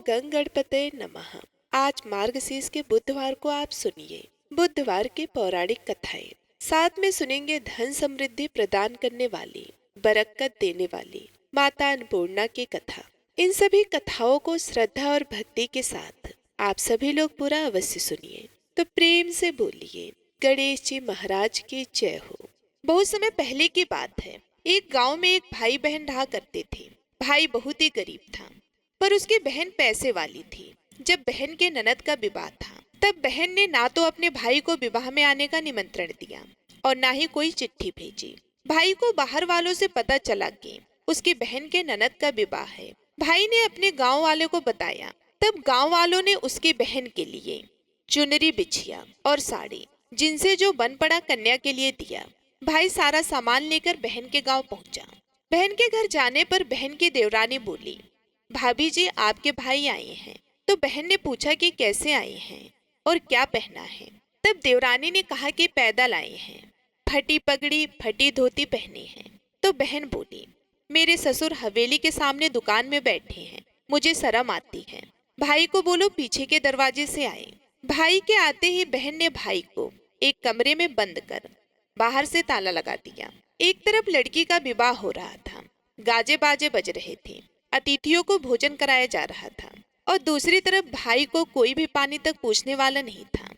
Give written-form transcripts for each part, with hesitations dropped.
गंग गणपतये नमः। आज मार्गशीर्ष के बुधवार को आप सुनिए बुधवार की पौराणिक कथाएं। साथ में सुनेंगे धन समृद्धि प्रदान करने वाली, बरकत देने वाली माता अन्नपूर्णा की कथा। इन सभी कथाओं को श्रद्धा और भक्ति के साथ आप सभी लोग पूरा अवश्य सुनिए। तो प्रेम से बोलिए गणेश जी महाराज की जय हो। बहुत समय पहले की बात है। एक गांव में एक भाई बहन रहा करते थे। भाई बहुत ही गरीब था, पर उसकी बहन पैसे वाली थी। जब बहन के ननद का विवाह था, तब बहन ने ना तो अपने भाई को विवाह में आने का निमंत्रण दिया और ना ही कोई चिट्ठी भेजी। भाई को बाहर वालों से पता चला कि उसकी बहन के ननद का विवाह है। भाई ने अपने गांव वालों को बताया। तब गांव वालों ने उसकी बहन के लिए चुनरी, बिछिया और साड़ी, जिनसे जो बन पड़ा, कन्या के लिए दिया। भाई सारा सामान लेकर बहन के गांव पहुंचा। बहन के घर जाने पर बहन की देवरानी बोली, भाभी जी आपके भाई आए हैं। तो बहन ने पूछा कि कैसे आए हैं और क्या पहना है। तब देवरानी ने कहा कि पैदल आए हैं, फटी पगड़ी फटी धोती पहने हैं। तो बहन बोली, मेरे ससुर हवेली के सामने दुकान में बैठे हैं, मुझे शर्म आती है। भाई को बोलो पीछे के दरवाजे से आए। भाई के आते ही बहन ने भाई को एक कमरे में बंद कर बाहर से ताला लगा दिया। एक तरफ लड़की का विवाह हो रहा था, गाजे बाजे बज रहे थे, अतिथियों को भोजन कराया जा रहा था, और दूसरी तरफ भाई को कोई भी पानी तक पूछने वाला नहीं था।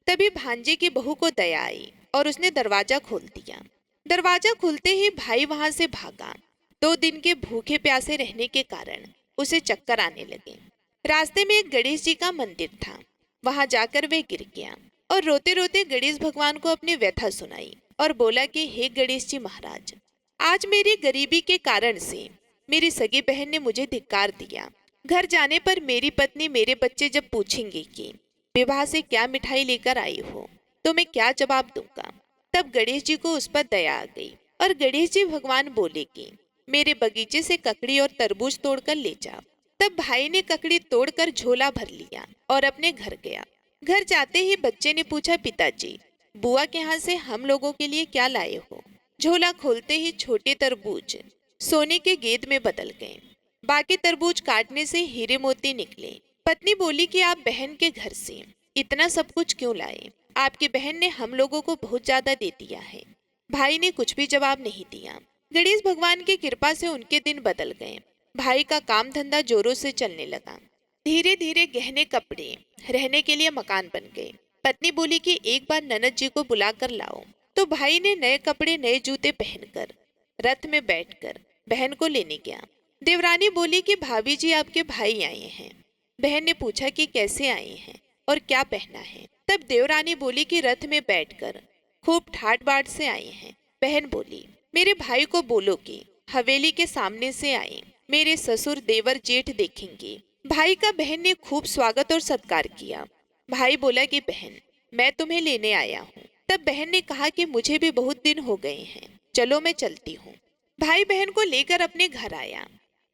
तभी भांजे की बहू को दया आई और उसने दरवाजा खोल दिया। दरवाजा खुलते ही भाई वहां से भागा। 2 दिन के भूखे प्यासे रहने के कारण उसे चक्कर आने लगे। रास्ते में एक गणेश जी का मंदिर था, वहां जाकर वे गिर गया और रोते रोते गणेश भगवान को अपनी व्यथा सुनाई और बोला कि हे गणेश जी महाराज, आज मेरी गरीबी के कारण से मेरी सगी बहन ने मुझे धिक्कार दिया। घर जाने पर मेरी पत्नी, मेरे बच्चे जब पूछेंगे कि विवाह से क्या मिठाई लेकर आई हो, तो मैं क्या जवाब दूंगा। तब गणेश जी को उस पर दया आ गई और गणेश जी भगवान बोले कि मेरे बगीचे से ककड़ी और तरबूज तोड़कर ले जा। तब भाई ने ककड़ी तोड़कर झोला भर लिया और अपने घर गया। घर जाते ही बच्चे ने पूछा, पिताजी बुआ के यहाँ से हम लोगों के लिए क्या लाए हो। झोला खोलते ही छोटे तरबूज सोने के गेंद में बदल गए। बाकी तरबूज काटने से हीरे मोती निकले। पत्नी बोली कि आप बहन के घर से इतना सब कुछ क्यों लाए, आपकी बहन ने हम लोगों को बहुत ज्यादा दे दिया है। भाई ने कुछ भी जवाब नहीं दिया। गणेश भगवान की कृपा से उनके दिन बदल गए। भाई का काम धंधा जोरों से चलने लगा। धीरे धीरे गहने कपड़े, रहने के लिए मकान बन गए। पत्नी बोली कि एक बार ननद जी को बुला कर लाओ। तो भाई ने नए कपड़े, नए जूते पहनकर रथ में बैठकर बहन को लेने गया। देवरानी बोली कि भाभी जी आपके भाई आए हैं। बहन ने पूछा कि कैसे आए हैं और क्या पहना है। तब देवरानी बोली कि रथ में बैठकर खूब ठाट बाट से आए हैं। बहन बोली, मेरे भाई को बोलो कि हवेली के सामने से आए, मेरे ससुर देवर जेठ देखेंगे। भाई का बहन ने खूब स्वागत और सत्कार किया। भाई बोला कि बहन मैं तुम्हें लेने आया हूँ। तब बहन ने कहा कि मुझे भी बहुत दिन हो गए हैं, चलो मैं चलती हूँ। भाई बहन को लेकर अपने घर आया।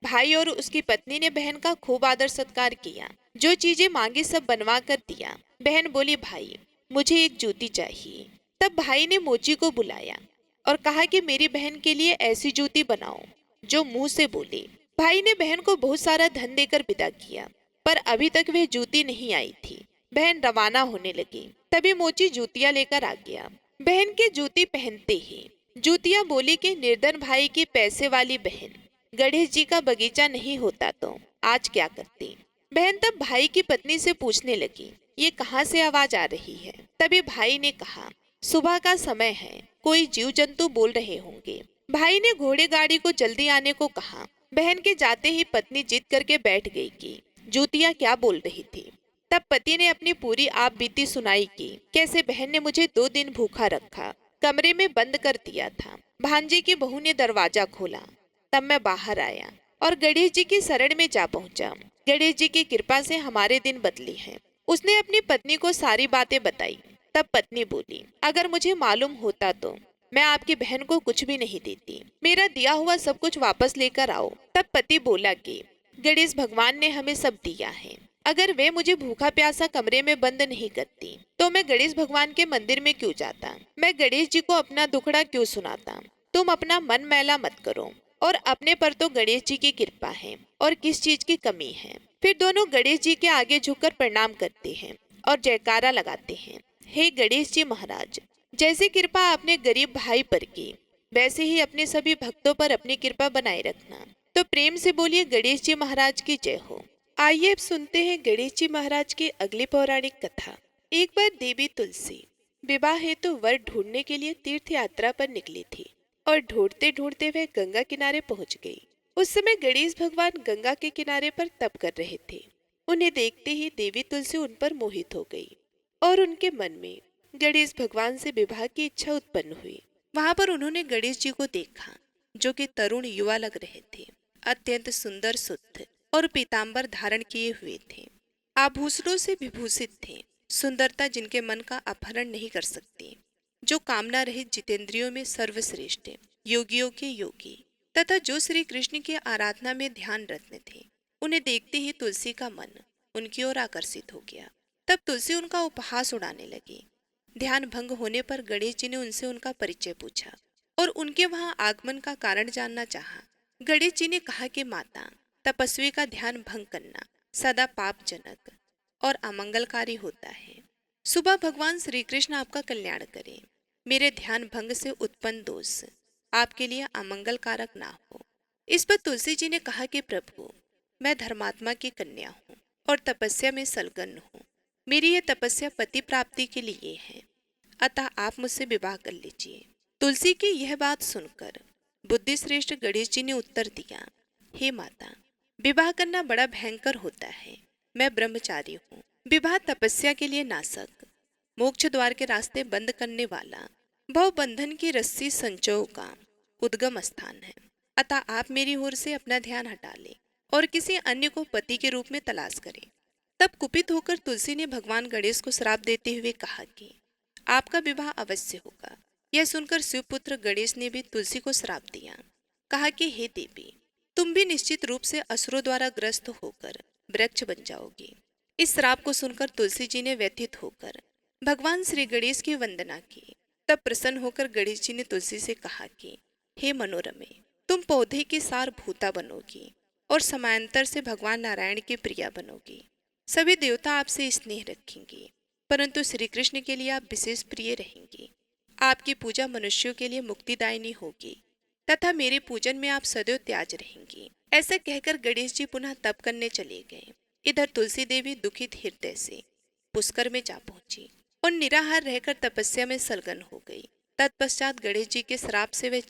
भाई और उसकी पत्नी ने बहन का खूब आदर सत्कार किया। जो चीजें मांगी सब बनवा कर दिया। बहन बोली, भाई मुझे एक जूती चाहिए। तब भाई ने मोची को बुलाया और कहा कि मेरी बहन के लिए ऐसी जूती बनाओ जो मुंह से बोले। भाई ने बहन को बहुत सारा धन देकर विदा किया, पर अभी तक वह जूती नहीं आई थी। बहन रवाना होने लगी, तभी मोची जूतियां लेकर आ गया। बहन की जूती पहनते ही जूतियां बोली कि निर्धन भाई की पैसे वाली बहन, गणेश जी का बगीचा नहीं होता तो आज क्या करती। बहन तब भाई की पत्नी से पूछने लगी, ये कहाँ से आवाज आ रही है। तभी भाई ने कहा, सुबह का समय है, कोई जीव जंतु बोल रहे होंगे। भाई ने घोड़े गाड़ी को जल्दी आने को कहा। बहन के जाते ही पत्नी जिद करके बैठ गई कि जूतियां क्या बोल रही थी। तब पति ने अपनी पूरी आप बीती सुनाई कि कैसे बहन ने मुझे 2 दिन भूखा रखा, कमरे में बंद कर दिया था। भांजे की बहू ने दरवाजा खोला, तब मैं बाहर आया और गणेश जी की शरण में जा पहुंचा। गणेश जी की कृपा से हमारे दिन बदली हैं। उसने अपनी पत्नी को सारी बातें बताई। तब पत्नी बोली, अगर मुझे मालूम होता तो मैं आपकी बहन को कुछ भी नहीं देती, मेरा दिया हुआ सब कुछ वापस लेकर आओ। तब पति बोला कि गणेश भगवान ने हमें सब दिया है, अगर वे मुझे भूखा प्यासा कमरे में बंद नहीं करती तो मैं गणेश भगवान के मंदिर में क्यों जाता, मैं गणेश जी को अपना दुखड़ा क्यों सुनाता। तुम अपना मन मैला मत करो और अपने पर तो गणेश जी की कृपा है और किस चीज की कमी है। फिर दोनों गणेश जी के आगे झुककर प्रणाम करते हैं और जयकारा लगाते हैं। हे गणेश जी महाराज, जैसी कृपा आपने गरीब भाई पर की, वैसे ही अपने सभी भक्तों पर अपनी कृपा बनाए रखना। तो प्रेम से बोलिए गणेश जी महाराज की जय हो। आइए अब सुनते हैं गणेश जी महाराज की अगली पौराणिक कथा। एक बार देवी तुलसी विवाह हेतु वर ढूंढने के लिए तीर्थ यात्रा पर निकली थी और ढूंढते ढूंढते वह गंगा किनारे पहुंच गई। उस समय गणेश भगवान गंगा के किनारे पर तप कर रहे थे। उन्हें देखते ही देवी तुलसी उन पर मोहित हो गई और उनके मन में गणेश भगवान से विवाह की इच्छा उत्पन्न हुई। वहां पर उन्होंने गणेश जी को देखा, जो कि तरुण युवा लग रहे थे, अत्यंत सुंदर शुद्ध और पीतांबर धारण किए हुए थे, आभूषणों से विभूषित थे, सुंदरता जिनके मन का अपहरण नहीं कर सकती, जो कामना रहित जितेंद्रियों में सर्वश्रेष्ठ, योगियों के योगी तथा जो श्री कृष्ण की आराधना में ध्यान रत्न थे। उन्हें देखते ही तुलसी का मन उनकी ओर आकर्षित हो गया। तब तुलसी उनका उपहास उड़ाने लगी। ध्यान भंग होने पर गणेश जी ने उनसे उनका परिचय पूछा और उनके वहां आगमन का कारण जानना चाहा। गणेश जी ने कहा कि माता, तपस्वी का ध्यान भंग करना सदा पापजनक और अमंगलकारी होता है। सुबह भगवान श्री कृष्ण आपका कल्याण करें। मेरे ध्यान भंग से उत्पन्न दोष आपके लिए अमंगलकारक ना हो। इस पर तुलसी जी ने कहा कि प्रभु, मैं धर्मात्मा की कन्या हूँ और तपस्या में संलग्न हूँ। मेरी यह तपस्या पति प्राप्ति के लिए है, अतः आप मुझसे विवाह कर लीजिए। तुलसी की यह बात सुनकर बुद्धि श्रेष्ठ गणेश जी ने उत्तर दिया, हे माता, विवाह करना बड़ा भयंकर होता है। मैं ब्रह्मचारी हूँ। विवाह तपस्या के लिए नासक, मोक्ष द्वार के रास्ते बंद करने वाला, भव बंधन की रस्सी संचयों का उद्गम स्थान है। अतः आप मेरी ओर से अपना ध्यान हटा लें और किसी अन्य को पति के रूप में तलाश करें। तब कुपित होकर तुलसी ने भगवान गणेश को श्राप देते हुए कहा कि आपका विवाह अवश्य होगा। यह सुनकर शिवपुत्र गणेश ने भी तुलसी को श्राप दिया। कहा कि हे देवी, तुम भी निश्चित रूप से असुरों द्वारा ग्रस्त होकर वृक्ष बन जाओगी। इस श्राप को सुनकर तुलसी जी ने व्यथित होकर भगवान श्री गणेश की वंदना की। तब प्रसन्न होकर गणेश जी ने तुलसी से कहा कि हे मनोरमे, तुम पौधे की सार भूता बनोगी और समांतर से भगवान नारायण की प्रिया बनोगी। सभी देवता आपसे स्नेह रखेंगे, परंतु श्री कृष्ण के लिए आप विशेष प्रिय रहेंगी। आपकी पूजा मनुष्यों के लिए मुक्तिदायिनी होगी तथा मेरे पूजन में आप सदैव त्याज रहेंगी। ऐसा कहकर गणेश जी पुनः तप करने चले गए। इधर तुलसी देवी दुखित हृदय से पुष्कर में जा पहुंची और निराहार रहकर तपस्या में संलग्न हो गई। तत्पश्चात गणेश जी के श्राप से वह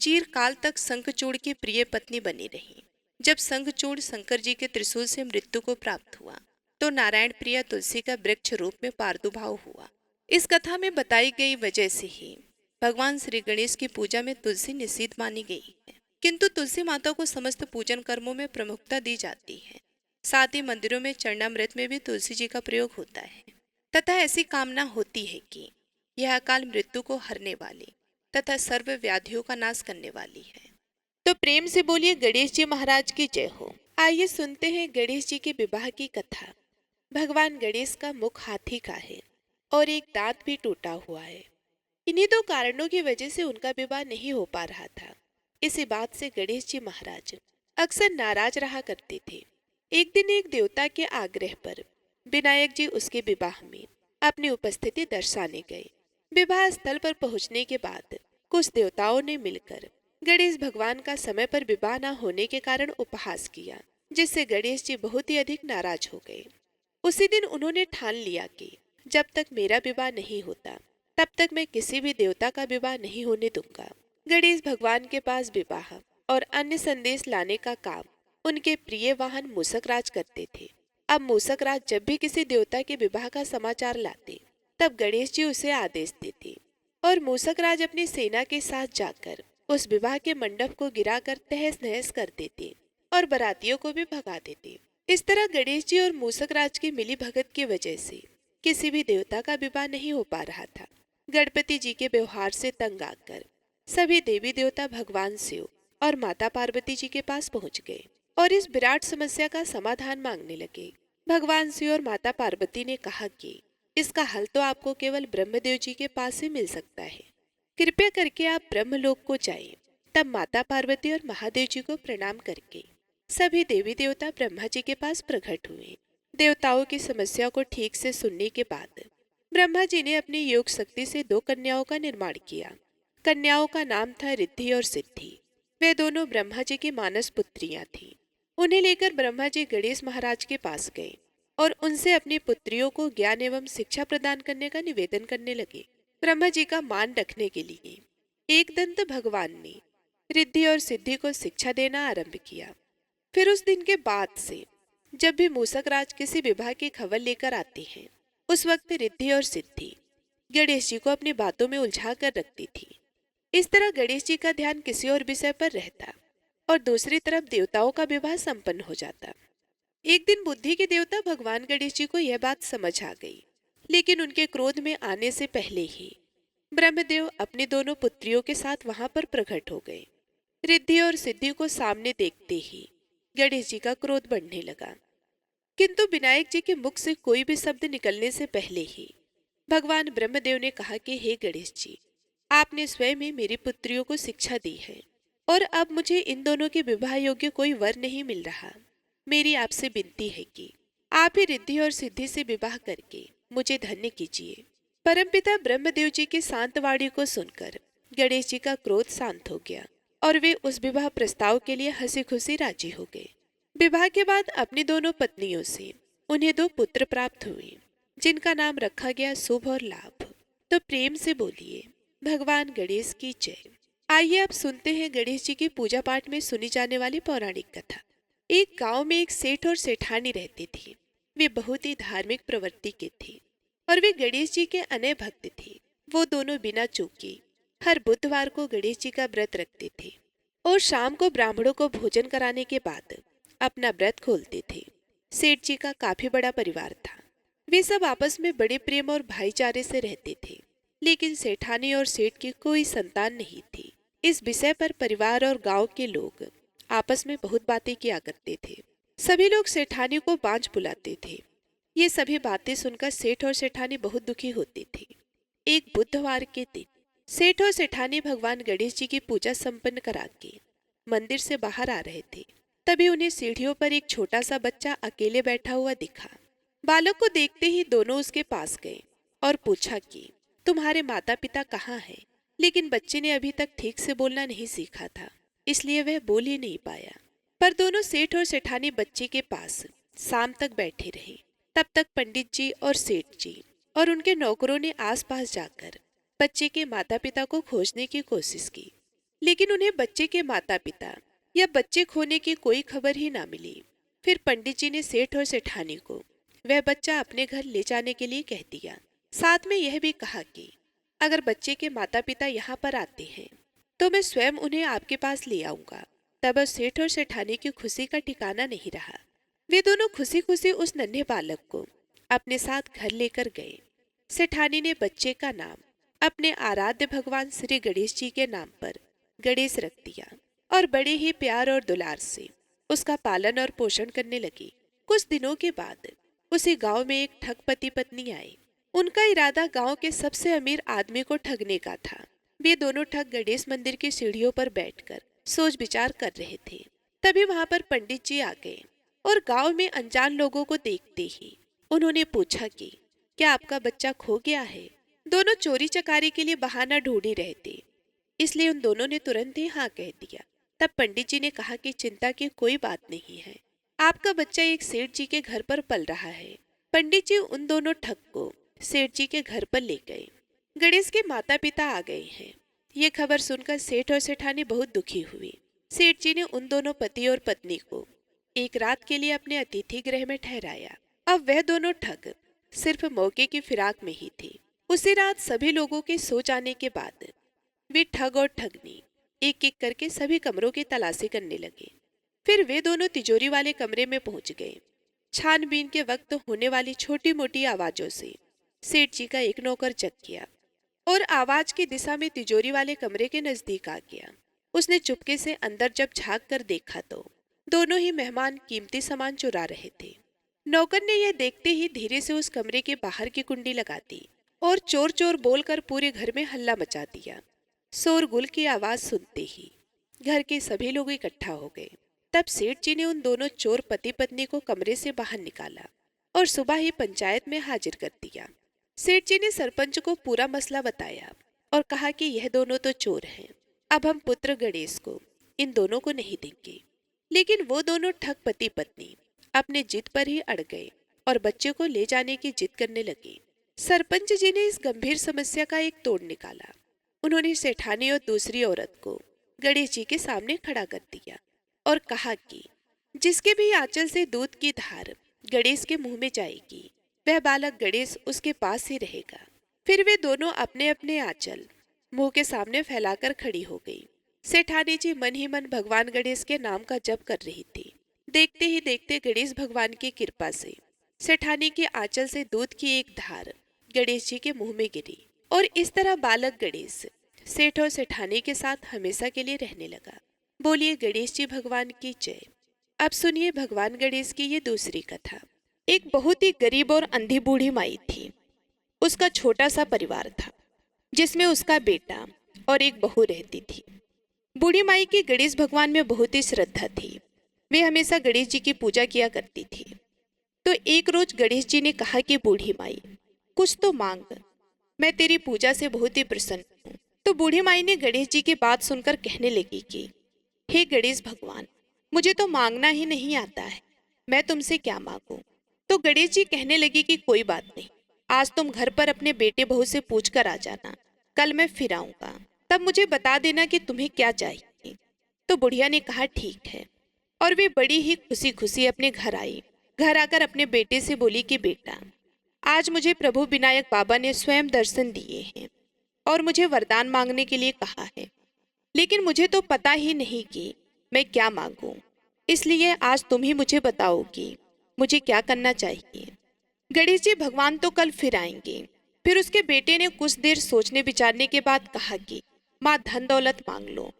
चीरकाल तक शंखचूड़ की प्रिय पत्नी बनी रही। जब शंखचूड़ शंकर जी के त्रिशूल से मृत्यु को प्राप्त हुआ तो नारायण प्रिया तुलसी का वृक्ष रूप में प्रादुर्भाव हुआ। इस कथा में बताई गई वजह से ही भगवान श्री गणेश की पूजा में तुलसी निषिद्ध मानी गई है, किंतु तुलसी माता को समस्त पूजन कर्मों में प्रमुखता दी जाती है। साथ ही मंदिरों में चरणामृत में भी तुलसी जी का प्रयोग होता है तथा ऐसी कामना होती है कि यह अकाल मृत्यु को हरने वाली तथा सर्व व्याधियों का नाश करने वाली है। तो प्रेम से बोलिए गणेश जी महाराज की जय हो। आइए सुनते हैं गणेश जी के विवाह की कथा। भगवान गणेश का मुख हाथी का है और एक दांत भी टूटा हुआ है। इन्हीं दो कारणों की वजह से उनका विवाह नहीं हो पा रहा था। इसी बात से गणेश जी महाराज अक्सर नाराज रहा करते थे। एक दिन एक देवता के आग्रह पर विनायक जी उसके विवाह में अपनी उपस्थिति दर्शाने गए। विवाह स्थल पर पहुंचने के बाद कुछ देवताओं ने मिलकर गणेश भगवान का समय पर विवाह न होने के कारण उपहास किया, जिससे गणेश जी बहुत ही अधिक नाराज हो गए। उसी दिन उन्होंने ठान लिया कि जब तक मेरा विवाह नहीं होता तब तक मैं किसी भी देवता का विवाह नहीं होने दूंगा। गणेश भगवान के पास विवाह और अन्य संदेश लाने का काम उनके प्रिय वाहन मूषक राज करते थे। अब मूषक राज जब भी किसी देवता के विवाह का समाचार लाते तब गणेश जी उसे आदेश देते और मूषक राज अपनी सेना के साथ जाकर उस विवाह के मंडप को गिराकर तहस नहस कर देते और बारातियों को भी भगा देते। इस तरह गणेश जी और मूषक राज की मिली भगत की वजह से किसी भी देवता का विवाह नहीं हो पा रहा था। गणपति जी के व्यवहार से तंग आकर सभी देवी देवता भगवान शिव और माता पार्वती जी के पास पहुंच गए और इस विराट समस्या का समाधान मांगने लगे। भगवान शिव और माता पार्वती ने कहा कि इसका हल तो आपको केवल ब्रह्मदेव जी के पास ही मिल सकता है। कृपया करके आप ब्रह्मलोक को जाएं। तब माता पार्वती और महादेव जी को प्रणाम करके सभी देवी देवता ब्रह्मा जी के पास प्रकट हुए। देवताओं की समस्या को ठीक से सुनने के बाद ब्रह्मा जी ने अपनी योग शक्ति से दो कन्याओं का निर्माण किया। कन्याओं का नाम था रिद्धि और सिद्धि। वे दोनों ब्रह्मा जी की मानस पुत्रियां थीं। उन्हें लेकर ब्रह्मा जी गणेश महाराज के पास गए और उनसे अपनी पुत्रियों को ज्ञान एवं शिक्षा प्रदान करने का निवेदन करने लगे। ब्रह्मा जी का मान रखने के लिए एकदंत भगवान ने रिद्धि और सिद्धि को शिक्षा देना आरंभ किया। फिर उस दिन के बाद से जब भी मूसक राज किसी विवाह की खबर लेकर आते हैं, उस वक्त रिद्धि और सिद्धि गणेश जी को अपनी बातों में उलझा कर रखती थी। इस तरह गणेश जी का ध्यान किसी और विषय पर रहता और दूसरी तरफ देवताओं का विवाह संपन्न हो जाता। एक दिन बुद्धि के देवता भगवान गणेश जी को यह बात समझ आ गई, लेकिन उनके क्रोध में आने से पहले ही ब्रह्मदेव अपनी दोनों पुत्रियों के साथ वहां पर प्रकट हो गए। रिद्धि और सिद्धि को सामने देखते ही गणेश जी का क्रोध बढ़ने लगा, किंतु विनायक जी के मुख से कोई भी शब्द निकलने से पहले ही भगवान ब्रह्मदेव ने कहा कि हे गणेश जी, आपने स्वयं ही मेरी पुत्रियों को शिक्षा दी है और अब मुझे इन दोनों के विवाह योग्य कोई वर नहीं मिल रहा। मेरी आपसे विनती है कि आप ही रिद्धि और सिद्धि से विवाह करके मुझे धन्य कीजिए। परमपिता ब्रह्मदेव जी की शांत वाणी को सुनकर गणेश जी का क्रोध शांत हो गया और वे उस विवाह प्रस्ताव के लिए हंसी खुशी राजी हो गए। विवाह के बाद अपनी दोनों पत्नियों से उन्हें दो पुत्र प्राप्त हुए, जिनका नाम रखा गया शुभ और लाभ। तो प्रेम से बोलिए भगवान गणेश की जय। आइए अब सुनते हैं गणेश जी की पूजा पाठ में सुनी जाने वाली पौराणिक कथा। एक गांव में एक सेठ और सेठानी रहती थी। वे बहुत ही धार्मिक प्रवृत्ति के थे और वे गणेश जी के अनय भक्त थे। वो दोनों बिना चूके हर बुधवार को गणेश जी का व्रत रखते थे और शाम को ब्राह्मणों को भोजन कराने के बाद अपना व्रत खोलते थे। सेठ जी का काफी बड़ा परिवार था। वे सब आपस में बड़े प्रेम और भाईचारे से रहते थे, लेकिन सेठानी और सेठ की कोई संतान नहीं थी। इस विषय पर परिवार और गांव के लोग आपस में बहुत बातें किया करते थे। सभी लोग सेठानी को बांझ बुलाते थे। ये सभी बातें सुनकर सेठ और सेठानी बहुत दुखी होते थे। एक बुधवार के दिन सेठ और सेठानी भगवान गणेश जी की पूजा संपन्न करा के मंदिर से बाहर आ रहे थे। तभी उन्हें सीढ़ियों पर एक छोटा सा बच्चा अकेले बैठा हुआ दिखा। बालक को देखते ही दोनों उसके पास गए और पूछा कि तुम्हारे माता पिता कहाँ हैं? लेकिन बच्चे ने अभी तक ठीक से बोलना नहीं सीखा था, इसलिए वह बोल ही नहीं पाया। पर दोनों सेठ और सेठानी बच्चे के पास शाम तक बैठे रहे। तब तक पंडित जी और सेठ जी और उनके नौकरों ने आसपास जाकर बच्चे के माता पिता को खोजने की कोशिश की, लेकिन उन्हें बच्चे के माता पिता या बच्चे खोने की कोई खबर ही ना मिली। फिर पंडित जी ने सेठ और सेठानी को वह बच्चा अपने घर ले जाने के लिए कह दिया। साथ में यह भी कहा कि अगर बच्चे के माता पिता यहाँ पर आते हैं तो मैं स्वयं उन्हें आपके पास ले आऊंगा। तब सेठ और सेठानी की खुशी का ठिकाना नहीं रहा। वे दोनों खुशी खुशी उस नन्हे बालक को अपने साथ घर लेकर गए। सेठानी ने बच्चे का नाम अपने आराध्य भगवान श्री गणेश जी के नाम पर गणेश रख दिया और बड़े ही प्यार और दुलार से उसका पालन और पोषण करने लगी। कुछ दिनों के बाद उसी गांव में एक ठग पति पत्नी आए। उनका इरादा गांव के सबसे अमीर आदमी को ठगने का था। वे दोनों ठग गणेश मंदिर की सीढ़ियों पर बैठकर सोच विचार कर रहे थे। तभी वहां पर पंडित जी आ गए और गांव में अनजान लोगों को देखते ही उन्होंने पूछा कि क्या आपका बच्चा खो गया है? दोनों चोरी चकारी के लिए बहाना ढूंढ ही रहे थे, इसलिए उन दोनों ने तुरंत ही हाँ कह दिया। तब पंडित जी ने कहा कि चिंता की कोई बात नहीं है, आपका बच्चा एक सेठ जी के घर पर पल रहा है। पंडित जी उन दोनों ठग को सेठ जी के घर पर ले गए। गणेश के माता पिता आ गए हैं, ये खबर सुनकर सेठ और सेठानी बहुत दुखी हुई। सेठ जी ने उन दोनों पति और पत्नी को एक रात के लिए अपने अतिथि गृह में ठहराया। अब वह दोनों ठग सिर्फ मौके की फिराक में ही थे। उसी रात सभी लोगों के सो जाने के बाद वे ठग और ठगनी एक एक करके सभी कमरों की तलाशी करने लगे। फिर वे दोनों तिजोरी वाले कमरे में पहुंच गए। छानबीन के वक्त होने वाली छोटी मोटी आवाजों से सेठ जी का एक नौकर जग गया और आवाज की दिशा में तिजोरी वाले कमरे के नजदीक आ गया। उसने चुपके से अंदर जब झांक कर देखा तो दोनों ही मेहमान कीमती सामान चुरा रहे थे। नौकर ने यह देखते ही धीरे से उस कमरे के बाहर की कुंडी लगा दी और चोर चोर बोलकर पूरे घर में हल्ला मचा दिया। शोरगुल की आवाज सुनते ही घर के सभी लोग इकट्ठा हो गए। तब सेठ जी ने उन दोनों चोर पति पत्नी को कमरे से बाहर निकाला और सुबह ही पंचायत में हाजिर कर दिया। सेठ जी ने सरपंच को पूरा मसला बताया और कहा कि यह दोनों तो चोर हैं, अब हम पुत्र गणेश को इन दोनों को नहीं देंगे। लेकिन वो दोनों ठग पति पत्नी अपने जिद पर ही अड़ गए और बच्चे को ले जाने की जिद करने लगे। सरपंच जी ने इस गंभीर समस्या का एक तोड़ निकाला। उन्होंने सेठानी और दूसरी औरत को गणेश जी के सामने खड़ा कर दिया और कहा कि जिसके भी आंचल से दूध की धार गणेश के मुंह में जाएगी, वह बालक गणेश उसके पास ही रहेगा। फिर वे दोनों अपने अपने आंचल मुंह के सामने फैलाकर खड़ी हो गई। सेठानी जी मन ही मन भगवान गणेश के नाम का जप कर रही थी। देखते ही देखते गणेश भगवान की कृपा से सेठानी के आंचल से दूध की एक धार गणेश जी के मुंह में गिरी और इस तरह बालक गणेश सेठ और सेठानी के साथ हमेशा के लिए रहने लगा। बोलिए गणेश जी भगवान की जय। अब सुनिए भगवान गणेश की ये दूसरी कथा। एक बहुत ही गरीब और अंधी बूढ़ी माई थी। उसका छोटा सा परिवार था जिसमें उसका बेटा और एक बहू रहती थी। बूढ़ी माई की गणेश भगवान में बहुत ही श्रद्धा थी। वे हमेशा गणेश जी की पूजा किया करती थी। तो एक रोज गणेश जी ने कहा कि बूढ़ी माई कुछ तो मांग, मैं तेरी पूजा से बहुत ही प्रसन्न हूँ। तो बूढ़ी माई ने गणेश जी की बात सुनकर कहने लगी कि हे गणेश भगवान, मुझे तो मांगना ही नहीं आता है, मैं तुमसे क्या मांगूं। तो गणेश जी कहने लगे कि कोई बात नहीं, आज तुम घर पर अपने बेटे बहू से पूछ कर आ जाना, कल मैं फिर आऊंगा, तब मुझे बता देना कि तुम्हें क्या चाहिए। तो बुढ़िया ने कहा ठीक है, और वे बड़ी ही खुशी खुशी अपने घर आई। घर आकर अपने बेटे से बोली कि बेटा, आज मुझे प्रभु विनायक बाबा ने स्वयं दर्शन दिए हैं और मुझे वरदान मांगने के लिए कहा है, लेकिन मुझे तो पता ही नहीं कि मैं क्या मांगूं, इसलिए आज तुम ही मुझे बताओ कि मुझे क्या करना चाहिए। गणेश जी भगवान तो कल फिर आएंगे। फिर उसके बेटे ने कुछ देर सोचने विचारने के बाद कहा कि माँ धन दौलत मांग लो।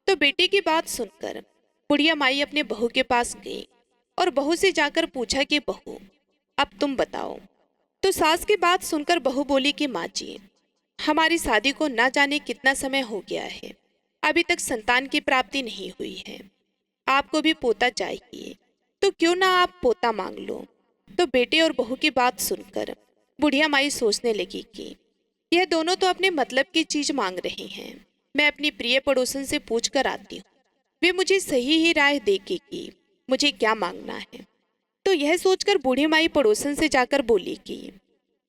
तो बेटे की बात सुनकर बुढ़िया माई अपने बहू के पास गई और बहू से जाकर पूछा कि बहू अब तुम बताओ। तो सास की बात सुनकर बहू बोली कि माँ जी, हमारी शादी को ना जाने कितना समय हो गया है, अभी तक संतान की प्राप्ति नहीं हुई है, आपको भी पोता चाहिए, तो क्यों ना आप पोता मांग लो। तो बेटे और बहू की बात सुनकर बुढ़िया माई सोचने लगी कि यह दोनों तो अपने मतलब की चीज मांग रहे हैं, मैं अपनी प्रिय पड़ोसन से पूछ कर आती हूँ, वे मुझे सही ही राय देगी कि मुझे क्या मांगना है। तो यह सोचकर बूढ़ी माई पड़ोसन से जाकर बोली कि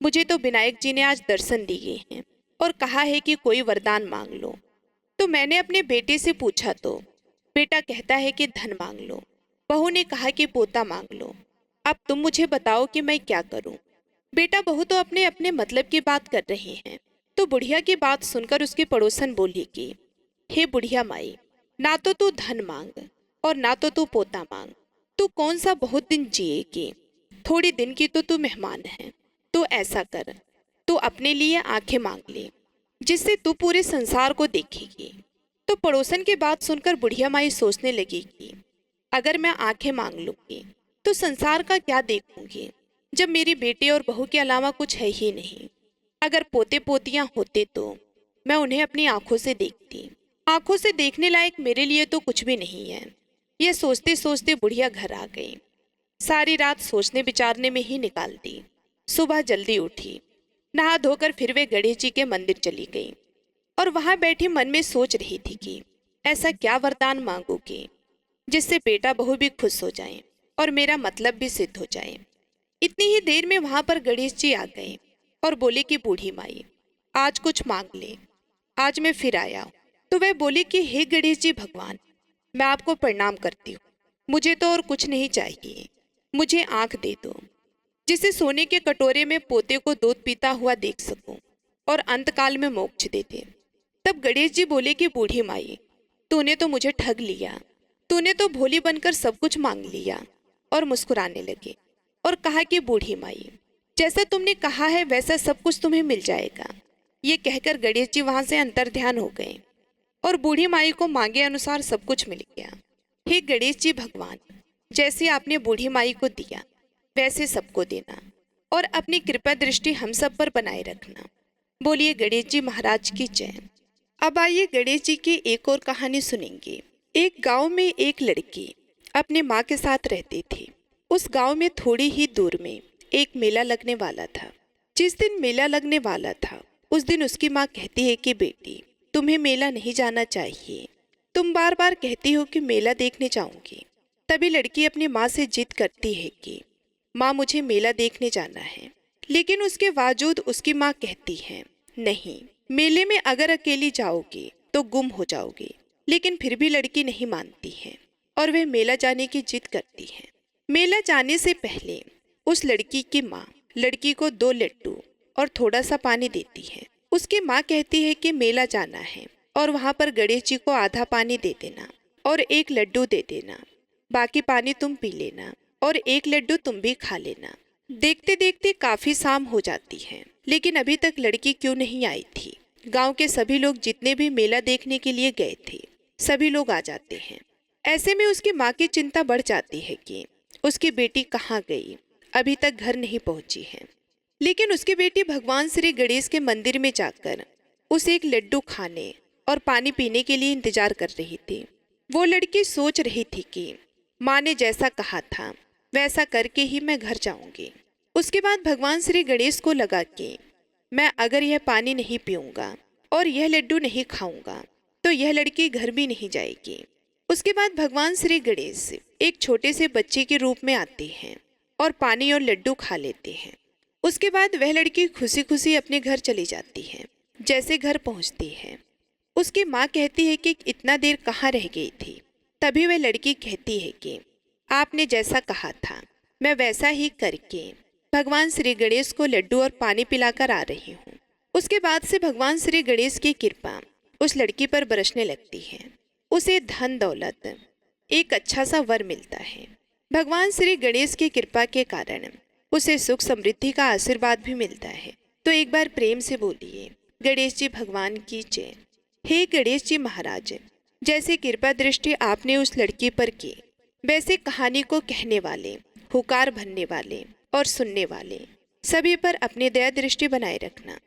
मुझे तो विनायक जी ने आज दर्शन दिए हैं और कहा है कि कोई वरदान मांग लो। तो मैंने अपने बेटे से पूछा तो बेटा कहता है कि धन मांग लो, बहू ने कहा कि पोता मांग लो, अब तुम मुझे बताओ कि मैं क्या करूं। बेटा बहू तो अपने अपने मतलब की बात कर रहे हैं। तो बुढ़िया की बात सुनकर उसकी पड़ोसन बोली कि हे बुढ़िया माई, ना तो तू धन मांग और ना तो तू पोता मांग, तू कौन सा बहुत दिन जिएगी, थोड़ी दिन की तो तू मेहमान है। तो ऐसा कर, तू अपने लिए आंखें मांग ले, जिससे तू पूरे संसार को देखेगी। तो पड़ोसन की बात सुनकर बुढ़िया माई सोचने लगी कि अगर मैं आंखें मांग लूंगी तो संसार का क्या देखूंगी, जब मेरी बेटे और बहू के अलावा कुछ है ही नहीं। अगर पोते पोतियां होते तो मैं उन्हें अपनी आंखों से देखती, आंखों से देखने लायक मेरे लिए तो कुछ भी नहीं है। यह सोचते सोचते बुढ़िया घर आ गई। सारी रात सोचने विचारने में ही निकाल दी। सुबह जल्दी उठी, नहा धोकर फिर वे गणेश जी के मंदिर चली गई और वहां बैठी मन में सोच रही थी कि ऐसा क्या वरदान मांगूगी जिससे बेटा बहू भी खुश हो जाएं और मेरा मतलब भी सिद्ध हो जाए। इतनी ही देर में वहां पर गणेश जी आ गए और बोले कि बूढ़ी माई आज कुछ मांग ले, आज मैं फिर आया हूं। तो वह बोली कि हे गणेश जी भगवान, मैं आपको प्रणाम करती हूँ, मुझे तो और कुछ नहीं चाहिए, मुझे आंख दे दो जिसे सोने के कटोरे में पोते को दूध पीता हुआ देख सकूं और अंतकाल में मोक्ष दे दे। तब गणेश जी बोले कि बूढ़ी माई, तूने तो मुझे ठग लिया, तूने तो भोली बनकर सब कुछ मांग लिया। और मुस्कुराने लगे और कहा कि बूढ़ी माई, जैसा तुमने कहा है वैसा सब कुछ तुम्हें मिल जाएगा। ये कहकर गणेश जी वहां से अंतर्ध्यान हो गए और बूढ़ी माई को मांगे अनुसार सब कुछ मिल गया। हे गणेश जी भगवान, जैसे आपने बूढ़ी माई को दिया वैसे सबको देना और अपनी कृपा दृष्टि हम सब पर बनाए रखना। बोलिए गणेश जी महाराज की जय। अब आइए गणेश जी की एक और कहानी सुनेंगे। एक गांव में एक लड़की अपने माँ के साथ रहती थी। उस गांव में थोड़ी ही दूर में एक मेला लगने वाला था। जिस दिन मेला लगने वाला था उस दिन उसकी माँ कहती है कि बेटी, तुम्हें मेला नहीं जाना चाहिए, तुम बार बार कहती हो कि मेला देखने जाऊंगी। तभी लड़की अपनी माँ से जिद करती है कि माँ मुझे मेला देखने जाना है, लेकिन उसके बावजूद उसकी माँ कहती है नहीं, मेले में अगर अकेली जाओगी तो गुम हो जाओगी। लेकिन फिर भी लड़की नहीं मानती है और वह मेला जाने की जिद करती है। मेला जाने से पहले उस लड़की की माँ लड़की को 2 लड्डू और थोड़ा सा पानी देती है। उसकी माँ कहती है कि मेला जाना है और वहाँ पर गणेश जी को आधा पानी दे देना और 1 लड्डू दे देना, बाकी पानी तुम पी लेना और 1 लड्डू तुम भी खा लेना। देखते देखते काफी शाम हो जाती है, लेकिन अभी तक लड़की क्यों नहीं आई थी। गांव के सभी लोग जितने भी मेला देखने के लिए गए थे सभी लोग आ जाते हैं। ऐसे में उसकी माँ की चिंता बढ़ जाती है कि उसकी बेटी कहाँ गई, अभी तक घर नहीं पहुंची है। लेकिन उसकी बेटी भगवान श्री गणेश के मंदिर में जाकर उस 1 लड्डू खाने और पानी पीने के लिए इंतजार कर रही थी। वो लड़की सोच रही थी कि माँ ने जैसा कहा था वैसा करके ही मैं घर जाऊंगी। उसके बाद भगवान श्री गणेश को लगा कि मैं अगर यह पानी नहीं पीऊंगा और यह लड्डू नहीं खाऊंगा तो यह लड़की घर भी नहीं जाएगी। उसके बाद भगवान श्री गणेश एक छोटे से बच्चे के रूप में आते हैं और पानी और लड्डू खा लेते हैं। उसके बाद वह लड़की खुशी खुशी अपने घर चली जाती है। जैसे घर पहुंचती है उसकी माँ कहती है कि इतना देर कहाँ रह गई थी। तभी वह लड़की कहती है कि आपने जैसा कहा था मैं वैसा ही करके भगवान श्री गणेश को लड्डू और पानी पिलाकर आ रही हूँ। उसके बाद से भगवान श्री गणेश की कृपा उस लड़की पर बरसने लगती है। उसे धन दौलत, एक अच्छा सा वर मिलता है। भगवान श्री गणेश की कृपा के कारण उसे सुख समृद्धि का आशीर्वाद भी मिलता है। तो एक बार प्रेम से बोलिए गणेश जी भगवान की जय। हे गणेश जी महाराज, जैसे कृपा दृष्टि आपने उस लड़की पर की वैसे कहानी को कहने वाले, हुकार भरने वाले और सुनने वाले सभी पर अपनी दया दृष्टि बनाए रखना।